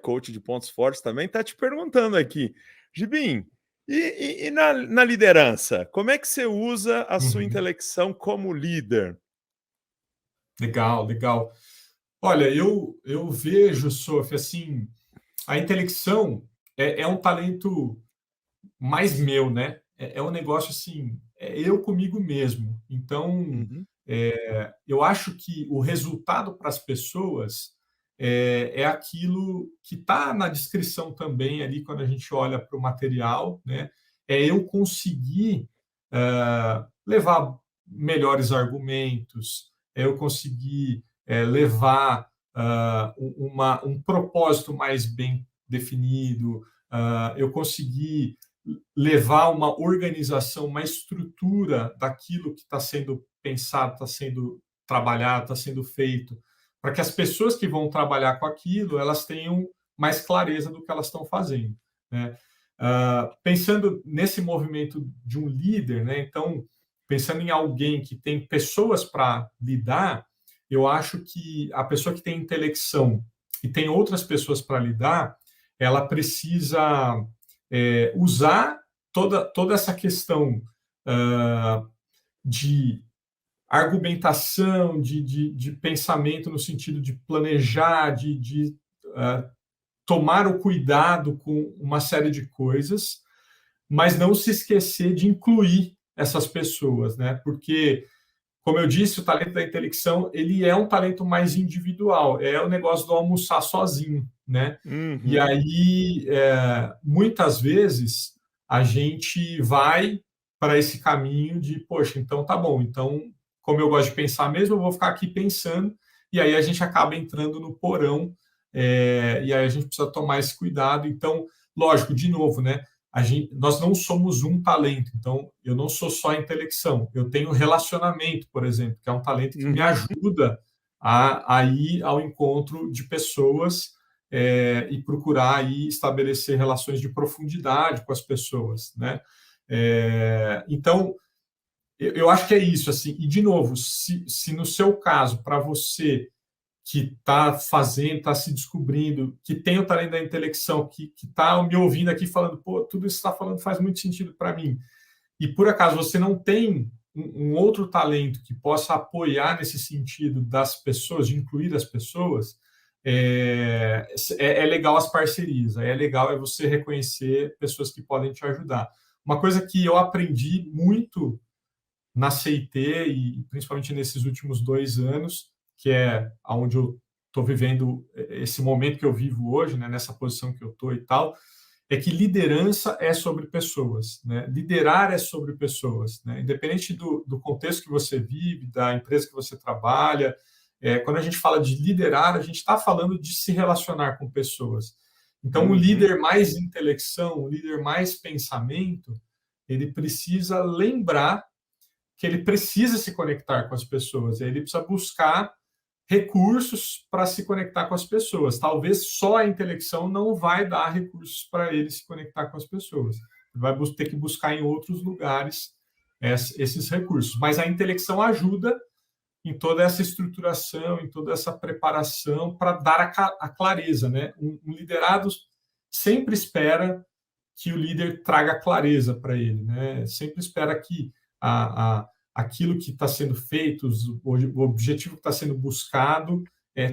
coach de pontos fortes também, está te perguntando aqui, Gibim, e na liderança, como é que você usa a sua intelecção como líder? Legal. Olha, eu vejo, Sofia, assim, a intelecção é um talento mais meu, né? É um negócio assim, eu comigo mesmo. Então, eu acho que o resultado para as pessoas é aquilo que está na descrição também ali quando a gente olha para o material, né? É eu conseguir levar melhores argumentos, é eu conseguir levar um propósito mais bem definido, eu conseguir levar uma organização, uma estrutura daquilo que está sendo pensado, está sendo trabalhado, está sendo feito, para que as pessoas que vão trabalhar com aquilo, elas tenham mais clareza do que elas estão fazendo, né? Pensando nesse movimento de um líder, né? Então, pensando em alguém que tem pessoas para lidar, eu acho que a pessoa que tem intelecção e tem outras pessoas para lidar, ela precisa usar toda essa questão de argumentação, de pensamento no sentido de planejar, de tomar o cuidado com uma série de coisas, mas não se esquecer de incluir essas pessoas, né? Porque, como eu disse, o talento da intelecção, ele é um talento mais individual, é o negócio do almoçar sozinho, né? E aí, muitas vezes, a gente vai para esse caminho de, poxa, então tá bom, então, como eu gosto de pensar mesmo, eu vou ficar aqui pensando, e aí a gente acaba entrando no porão, e aí a gente precisa tomar esse cuidado. Então, lógico, de novo, né? Nós não somos um talento, então eu não sou só intelecção, eu tenho relacionamento, por exemplo, que é um talento que me ajuda a ir ao encontro de pessoas e procurar aí estabelecer relações de profundidade com as pessoas, né? Então, eu acho que é isso, assim. E, de novo, se no seu caso, para você que está fazendo, está se descobrindo, que tem o talento da intelecção, que está me ouvindo aqui falando, pô, tudo isso que está falando faz muito sentido para mim, e por acaso você não tem um outro talento que possa apoiar nesse sentido das pessoas, de incluir as pessoas, é legal as parcerias, é legal você reconhecer pessoas que podem te ajudar. Uma coisa que eu aprendi muito na CIT e principalmente nesses últimos 2 anos, que é onde eu estou vivendo esse momento que eu vivo hoje, né, nessa posição que eu estou e tal, é que liderança é sobre pessoas, né? Liderar é sobre pessoas, né? Independente do contexto que você vive, da empresa que você trabalha, quando a gente fala de liderar, a gente está falando de se relacionar com pessoas. Então, o líder mais intelecção, o líder mais pensamento, ele precisa lembrar que ele precisa se conectar com as pessoas, ele precisa buscar recursos para se conectar com as pessoas. Talvez só a intelecção não vai dar recursos para ele se conectar com as pessoas. Ele vai ter que buscar em outros lugares esses recursos. Mas a intelecção ajuda em toda essa estruturação, em toda essa preparação para dar a clareza, né? Um liderado sempre espera que o líder traga clareza para ele, né? Sempre espera que aquilo que está sendo feito, o objetivo que está sendo buscado,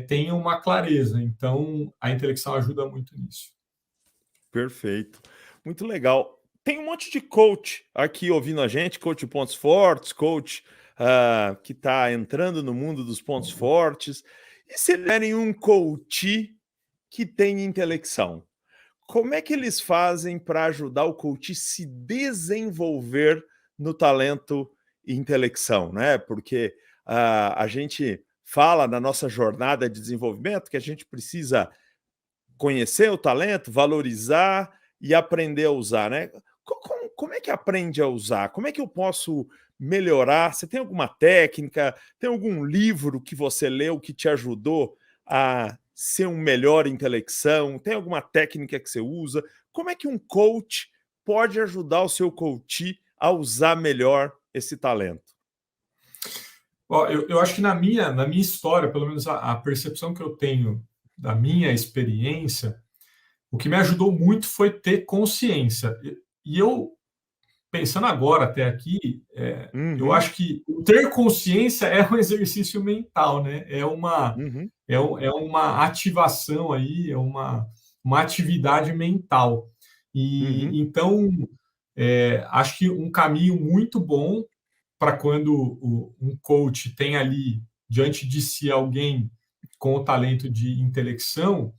tenha uma clareza. Então, a intelecção ajuda muito nisso. Perfeito. Muito legal. Tem um monte de coach aqui ouvindo a gente, coach de pontos fortes, coach que está entrando no mundo dos pontos fortes. E se derem um coach que tem intelecção, como é que eles fazem para ajudar o coach a se desenvolver no talento e intelecção, né? Porque a gente fala na nossa jornada de desenvolvimento que a gente precisa conhecer o talento, valorizar e aprender a usar, né? Como é que aprende a usar? Como é que eu posso melhorar? Você tem alguma técnica? Tem algum livro que você leu que te ajudou a ser um melhor em intelecção? Tem alguma técnica que você usa? Como é que um coach pode ajudar o seu coach a usar melhor esse talento? Eu acho que na minha história, pelo menos a percepção que eu tenho da minha experiência, o que me ajudou muito foi ter consciência. E eu, pensando agora até aqui, eu acho que ter consciência é um exercício mental, né? É uma ativação aí, é uma atividade mental. E então, acho que um caminho muito bom para quando um coach tem ali diante de si alguém com o talento de intelecção,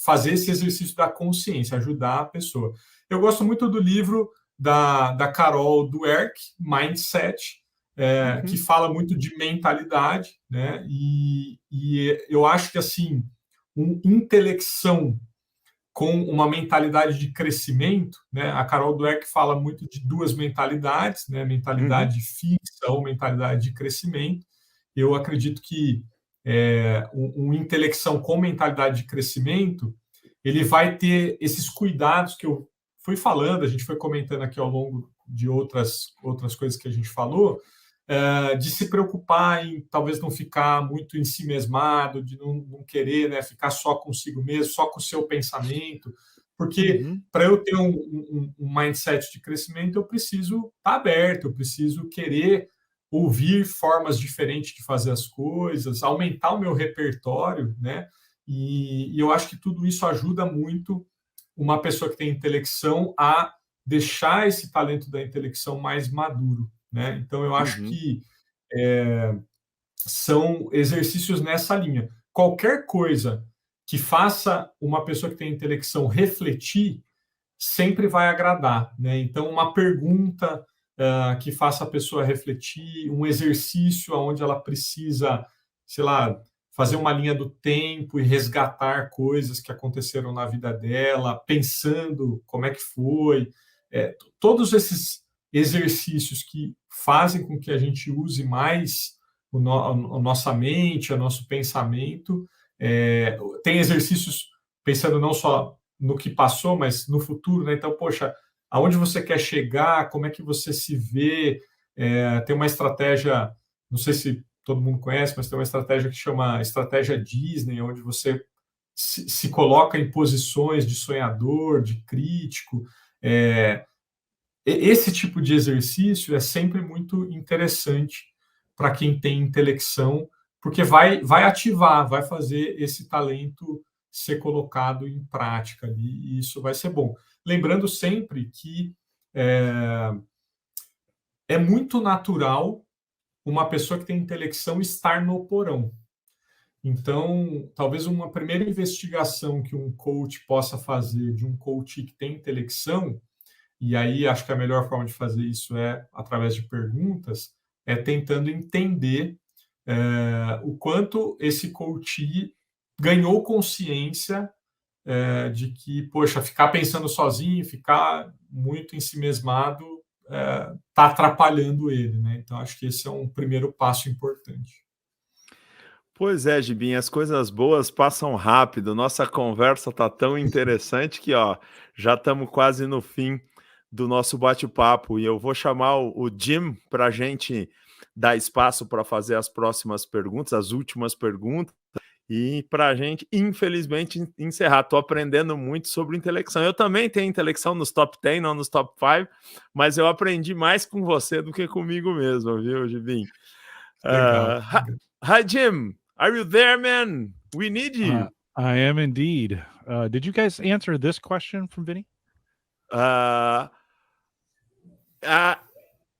fazer esse exercício da consciência, ajudar a pessoa. Eu gosto muito do livro da Carol Dweck, Mindset, que fala muito de mentalidade, né? E eu acho que assim, intelecção com uma mentalidade de crescimento, né? A Carol Dweck fala muito de 2 mentalidades, né? Mentalidade fixa ou mentalidade de crescimento. Eu acredito que um intelecção com mentalidade de crescimento, ele vai ter esses cuidados que eu fui falando, a gente foi comentando aqui ao longo de outras coisas que a gente falou, de se preocupar em talvez não ficar muito em si mesmado, de não querer, né, ficar só consigo mesmo, só com o seu pensamento, porque para eu ter um mindset de crescimento, eu preciso estar aberto, eu preciso querer ouvir formas diferentes de fazer as coisas, aumentar o meu repertório, né? E eu acho que tudo isso ajuda muito uma pessoa que tem intelecção a deixar esse talento da intelecção mais maduro, né? Então, eu acho que são exercícios nessa linha. Qualquer coisa que faça uma pessoa que tem intelecção refletir sempre vai agradar, né? Então, uma pergunta que faça a pessoa refletir, um exercício onde ela precisa, sei lá, fazer uma linha do tempo e resgatar coisas que aconteceram na vida dela, pensando como é que foi. Todos esses exercícios que fazem com que a gente use mais a nossa mente, o nosso pensamento. Tem exercícios pensando não só no que passou, mas no futuro, né? Então, poxa, aonde você quer chegar, como é que você se vê? Tem uma estratégia, não sei se todo mundo conhece, mas tem uma estratégia que chama estratégia Disney, onde você se coloca em posições de sonhador, de crítico. Esse tipo de exercício é sempre muito interessante para quem tem intelecção, porque vai ativar, vai fazer esse talento ser colocado em prática ali, e isso vai ser bom. Lembrando sempre que é muito natural uma pessoa que tem intelecção estar no porão. Então, talvez uma primeira investigação que um coach possa fazer de um coach que tem intelecção, e aí acho que a melhor forma de fazer isso é através de perguntas, é tentando entender o quanto esse coach ganhou consciência de que, poxa, ficar pensando sozinho, ficar muito ensimesmado, está atrapalhando ele, né? Então, acho que esse é um primeiro passo importante. Pois é, Gibim, as coisas boas passam rápido. Nossa conversa tá tão interessante que, ó, já estamos quase no fim do nosso bate-papo e eu vou chamar o Jim para a gente dar espaço para fazer as próximas perguntas, as últimas perguntas, e para a gente, infelizmente, encerrar. Estou aprendendo muito sobre intelecção. Eu também tenho intelecção nos top 10, não nos top 5, mas eu aprendi mais com você do que comigo mesmo, viu, Gibim? Legal. Hi, Jim. Are you there, man? We need you. I am indeed. Did you guys answer this question from Vinny?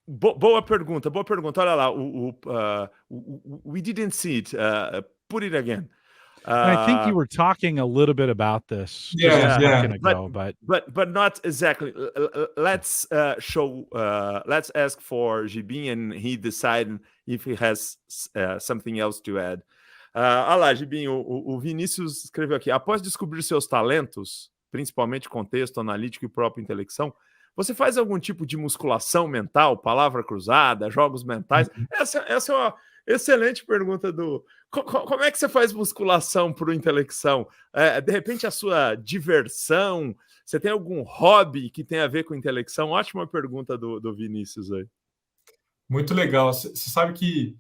Boa pergunta, boa pergunta. Olha lá, we didn't see it. Put it again. I think you were talking a little bit about this just a second ago, but not exactly. Let's let's ask for Gibim and he decide if he has something else to add. Olha lá, Gibim, o Vinícius escreveu aqui: após descobrir seus talentos, principalmente contexto analítico e própria intelecção, você faz algum tipo de musculação mental, palavra cruzada, jogos mentais? Essa é uma excelente pergunta como é que você faz musculação para o intelecção? De repente a sua diversão, você tem algum hobby que tem a ver com intelecção? Ótima pergunta do Vinícius aí. Muito legal. Você sabe que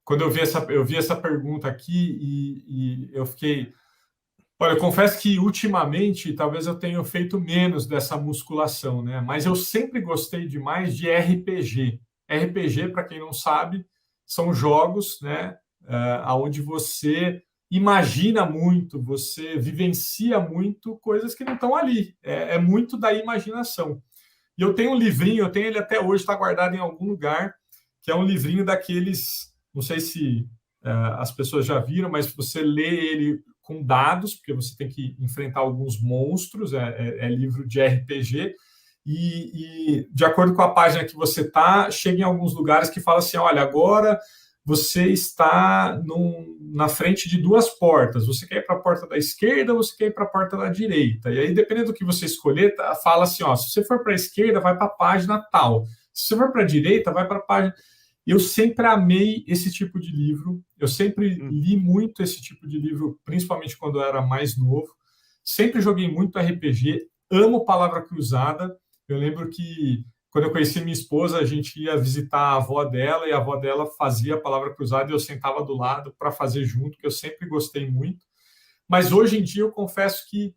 quando eu vi essa pergunta aqui e eu fiquei... Olha, eu confesso que ultimamente talvez eu tenha feito menos dessa musculação, né? Mas eu sempre gostei demais de RPG. RPG, para quem não sabe, são jogos, né? Onde você imagina muito, você vivencia muito coisas que não estão ali. É muito da imaginação. E eu tenho um livrinho, eu tenho ele até hoje, está guardado em algum lugar, que é um livrinho daqueles, não sei se as pessoas já viram, mas você lê ele com dados, porque você tem que enfrentar alguns monstros, é livro de RPG, e de acordo com a página que você está, chega em alguns lugares que fala assim, olha, agora você está na frente de duas portas, você quer ir para a porta da esquerda ou você quer ir para a porta da direita? E aí, dependendo do que você escolher, fala assim, ó, se você for para a esquerda, vai para a página tal, se você for para a direita, vai para a página... Eu sempre amei esse tipo de livro, eu sempre li muito esse tipo de livro, principalmente quando eu era mais novo, sempre joguei muito RPG, amo palavra cruzada. Eu lembro que quando eu conheci minha esposa, a gente ia visitar a avó dela e a avó dela fazia a palavra cruzada e eu sentava do lado para fazer junto, que eu sempre gostei muito. Mas hoje em dia eu confesso que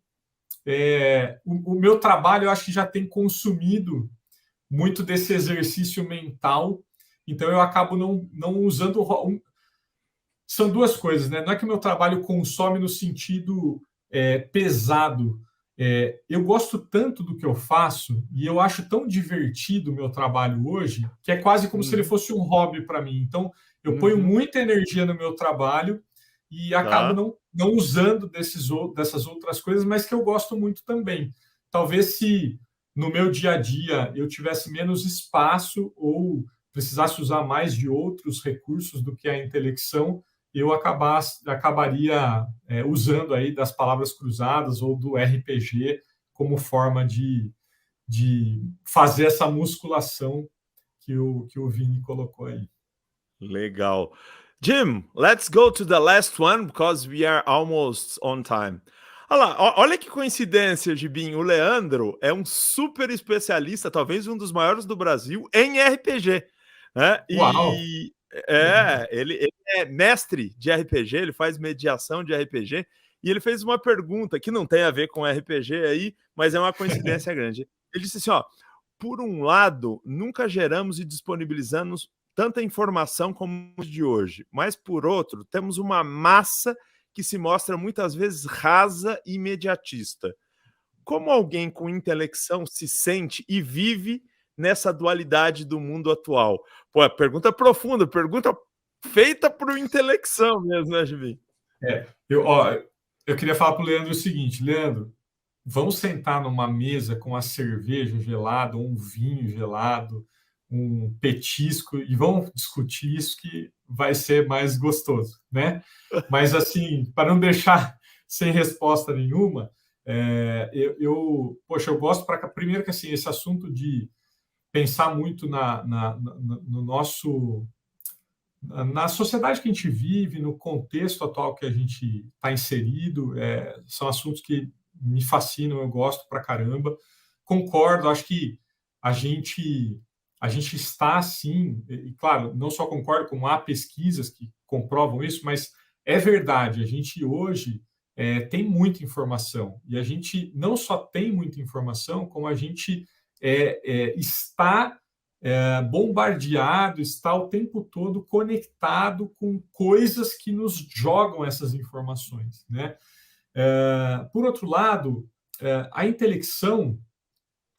o meu trabalho eu acho que já tem consumido muito desse exercício mental. Então, eu acabo não usando... São duas coisas, né? Não é que o meu trabalho consome no sentido pesado. Eu gosto tanto do que eu faço e eu acho tão divertido o meu trabalho hoje que é quase como se ele fosse um hobby para mim. Então, eu ponho muita energia no meu trabalho e acabo não usando dessas outras coisas, mas que eu gosto muito também. Talvez se no meu dia a dia eu tivesse menos espaço ou precisasse usar mais de outros recursos do que a intelecção, eu acabaria usando aí das palavras cruzadas ou do RPG como forma de fazer essa musculação que o Vini colocou aí. Legal. Jim, let's go to the last one, because we are almost on time. Olha que coincidência, Gibim. O Leandro é um super especialista, talvez um dos maiores do Brasil, em RPG. Uau! Ele é mestre de RPG, ele faz mediação de RPG, e ele fez uma pergunta que não tem a ver com RPG aí, mas é uma coincidência grande. Ele disse assim, ó, por um lado, nunca geramos e disponibilizamos tanta informação como os de hoje, mas por outro, temos uma massa que se mostra muitas vezes rasa e imediatista. Como alguém com intelecção se sente e vive nessa dualidade do mundo atual? Pô, pergunta profunda, pergunta feita para o intelecção mesmo, né, Gibi? Eu queria falar para o Leandro o seguinte, Leandro, vamos sentar numa mesa com uma cerveja gelada, um vinho gelado, um petisco, e vamos discutir isso que vai ser mais gostoso, né? Mas, assim, para não deixar sem resposta nenhuma, eu gosto primeiro que, assim, esse assunto de pensar muito no nosso... Na sociedade que a gente vive, no contexto atual que a gente está inserido, são assuntos que me fascinam, eu gosto pra caramba. Concordo, acho que a gente está, sim, e claro, não só concordo, como há pesquisas que comprovam isso, mas é verdade, a gente hoje tem muita informação, e a gente não só tem muita informação, como a gente está bombardeado, está o tempo todo conectado com coisas que nos jogam essas informações, né? Por outro lado, a intelecção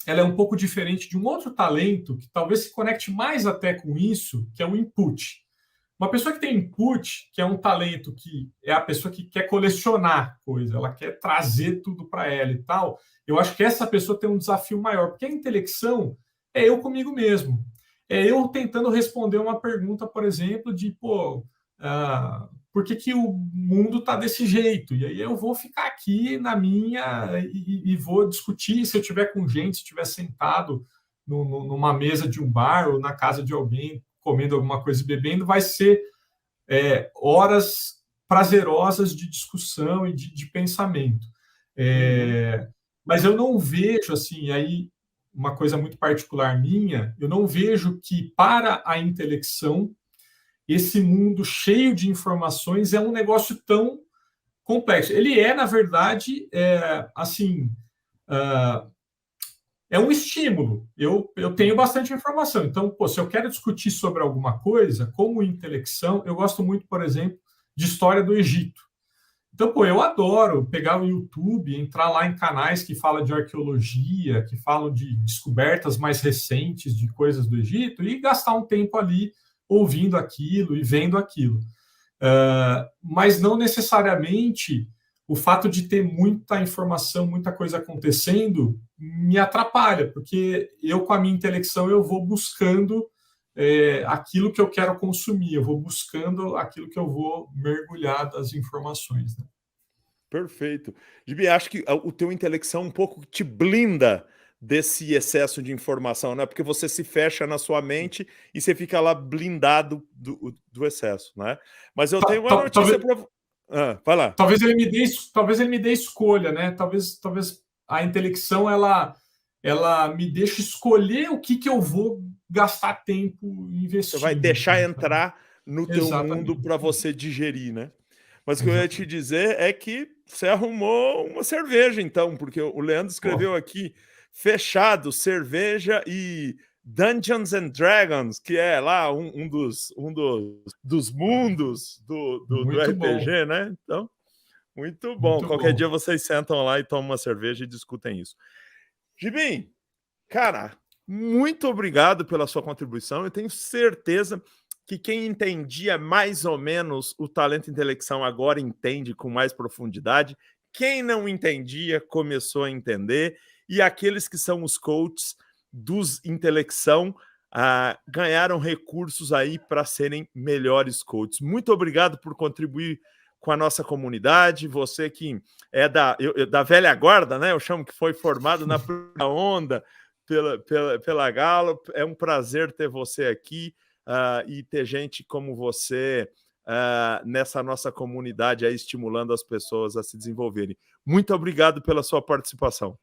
ela é um pouco diferente de um outro talento que talvez se conecte mais até com isso, que é o input. Uma pessoa que tem input, que é um talento que é a pessoa que quer colecionar coisa, ela quer trazer tudo para ela e tal, eu acho que essa pessoa tem um desafio maior, porque a intelecção é eu comigo mesmo. É eu tentando responder uma pergunta, por exemplo, de por que o mundo está desse jeito? E aí eu vou ficar aqui na minha e vou discutir, se eu estiver com gente, se estiver sentado numa mesa de um bar ou na casa de alguém, comendo alguma coisa e bebendo, vai ser horas prazerosas de discussão e de pensamento. Mas eu não vejo, assim, aí uma coisa muito particular minha, eu não vejo que para a intelecção esse mundo cheio de informações é um negócio tão complexo. Ele na verdade, assim, é um estímulo. Eu tenho bastante informação. Então, se eu quero discutir sobre alguma coisa, como intelecção, eu gosto muito, por exemplo, de história do Egito. Então, eu adoro pegar o YouTube, entrar lá em canais que falam de arqueologia, que falam de descobertas mais recentes de coisas do Egito e gastar um tempo ali ouvindo aquilo e vendo aquilo. Mas não necessariamente o fato de ter muita informação, muita coisa acontecendo, me atrapalha, porque eu, com a minha intelecção, eu vou buscando aquilo que eu quero consumir, eu vou buscando aquilo que eu vou mergulhar das informações. Né? Perfeito. Gibi, acho que o teu intelecção um pouco te blinda desse excesso de informação, né? Porque você se fecha na sua mente e você fica lá blindado do excesso, né? Mas eu tenho uma notícia para... vai lá. Talvez ele me dê escolha, né? Talvez a intelecção ela me deixe escolher o que eu vou gastar tempo investindo. Você vai deixar entrar no teu mundo para você digerir, né? Mas o que eu ia te dizer é que você arrumou uma cerveja, então, porque o Leandro escreveu aqui, fechado, cerveja e Dungeons and Dragons, que é lá um dos mundos do RPG, né? Então, muito bom. Qualquer dia vocês sentam lá e tomam uma cerveja e discutem isso. Gibim, cara, muito obrigado pela sua contribuição. Eu tenho certeza que quem entendia mais ou menos o talento intelecção agora entende com mais profundidade. Quem não entendia começou a entender. E aqueles que são os coaches dos intelecção ganharam recursos aí para serem melhores coaches. Muito obrigado por contribuir com a nossa comunidade. Você que é da velha guarda, né? Eu chamo que foi formado na primeira onda pela Gallup. É um prazer ter você aqui. E ter gente como você nessa nossa comunidade aí, estimulando as pessoas a se desenvolverem. Muito obrigado pela sua participação.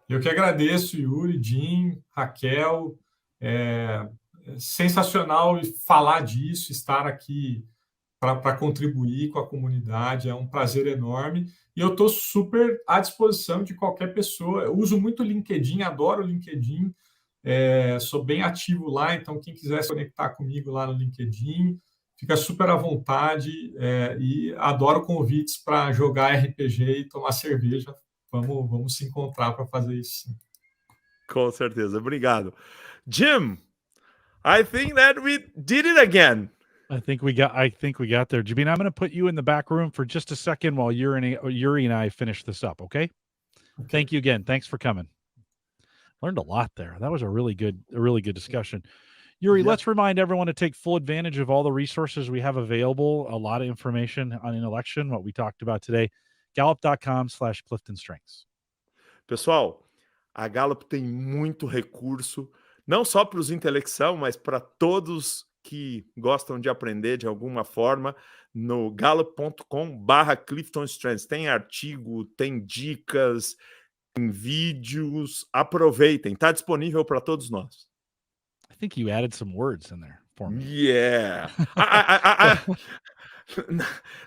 Eu que agradeço, Yuri, Jim, Raquel. Sensacional falar disso, estar aqui para contribuir com a comunidade. É um prazer enorme. E eu estou super à disposição de qualquer pessoa. Eu uso muito o LinkedIn, adoro o LinkedIn. Sou bem ativo lá, então quem quiser se conectar comigo lá no LinkedIn, fica super à vontade e adoro convites para jogar RPG e tomar cerveja. Vamos se encontrar para fazer isso. Sim. Com certeza, obrigado. Jim, I think that we did it again. I think we got there. Jabin, I'm going to put you in the back room for just a second while Yuri and I finish this up, okay? Thank you again. Thanks for coming. Learned a lot there. That was a really good discussion. Yuri, let's remind everyone to take full advantage of all the resources we have available. A lot of information on an election, what we talked about today. Gallup.com/CliftonStrengths. Pessoal, a Gallup tem muito recurso, não só para os intelecção, mas para todos que gostam de aprender de alguma forma, no gallup.com/CliftonStrengths. Tem artigo, tem dicas, tem vídeos. Aproveitem, está disponível para todos nós. I think you added some words in there for me. Yeah.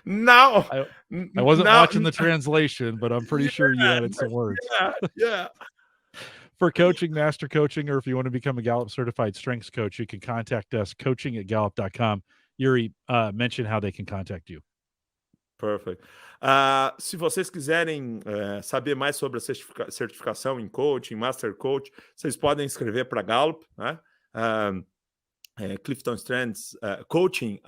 Now, I wasn't watching the translation, but I'm pretty sure you added some words. Yeah. For coaching, master coaching, or if you want to become a Gallup certified strengths coach, you can contact us, coaching@gallup.com. Yuri, mention how they can contact you. Perfect. Se vocês quiserem saber mais sobre a certificação em coaching, master coach, vocês podem escrever para Gallup, né? Clifton Strengths coaching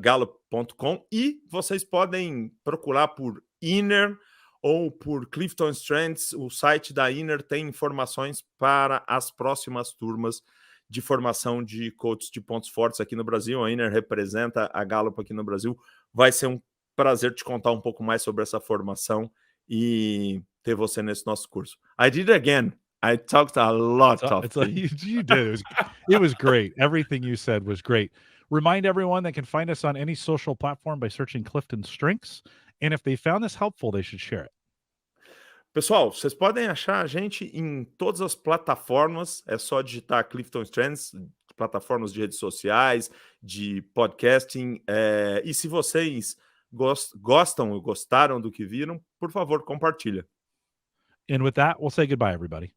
@gallup.com, e vocês podem procurar por Inner ou por Clifton Strengths. O site da Inner tem informações para as próximas turmas de formação de coaches de pontos fortes aqui no Brasil. A Inner representa a Gallup aqui no Brasil. Vai ser um prazer te contar um pouco mais sobre essa formação e ter você nesse nosso curso. I did it again. I talked a lot of things. You did. It was great. Everything you said was great. Remind everyone they can find us on any social platform by searching Clifton Strengths. And if they found this helpful, they should share it. Pessoal, vocês podem achar a gente em todas as plataformas. É só digitar Clifton Strengths, plataformas de redes sociais, de podcasting. E se vocês gostaram do que viram, por favor, compartilha. And with that, we'll say goodbye, everybody.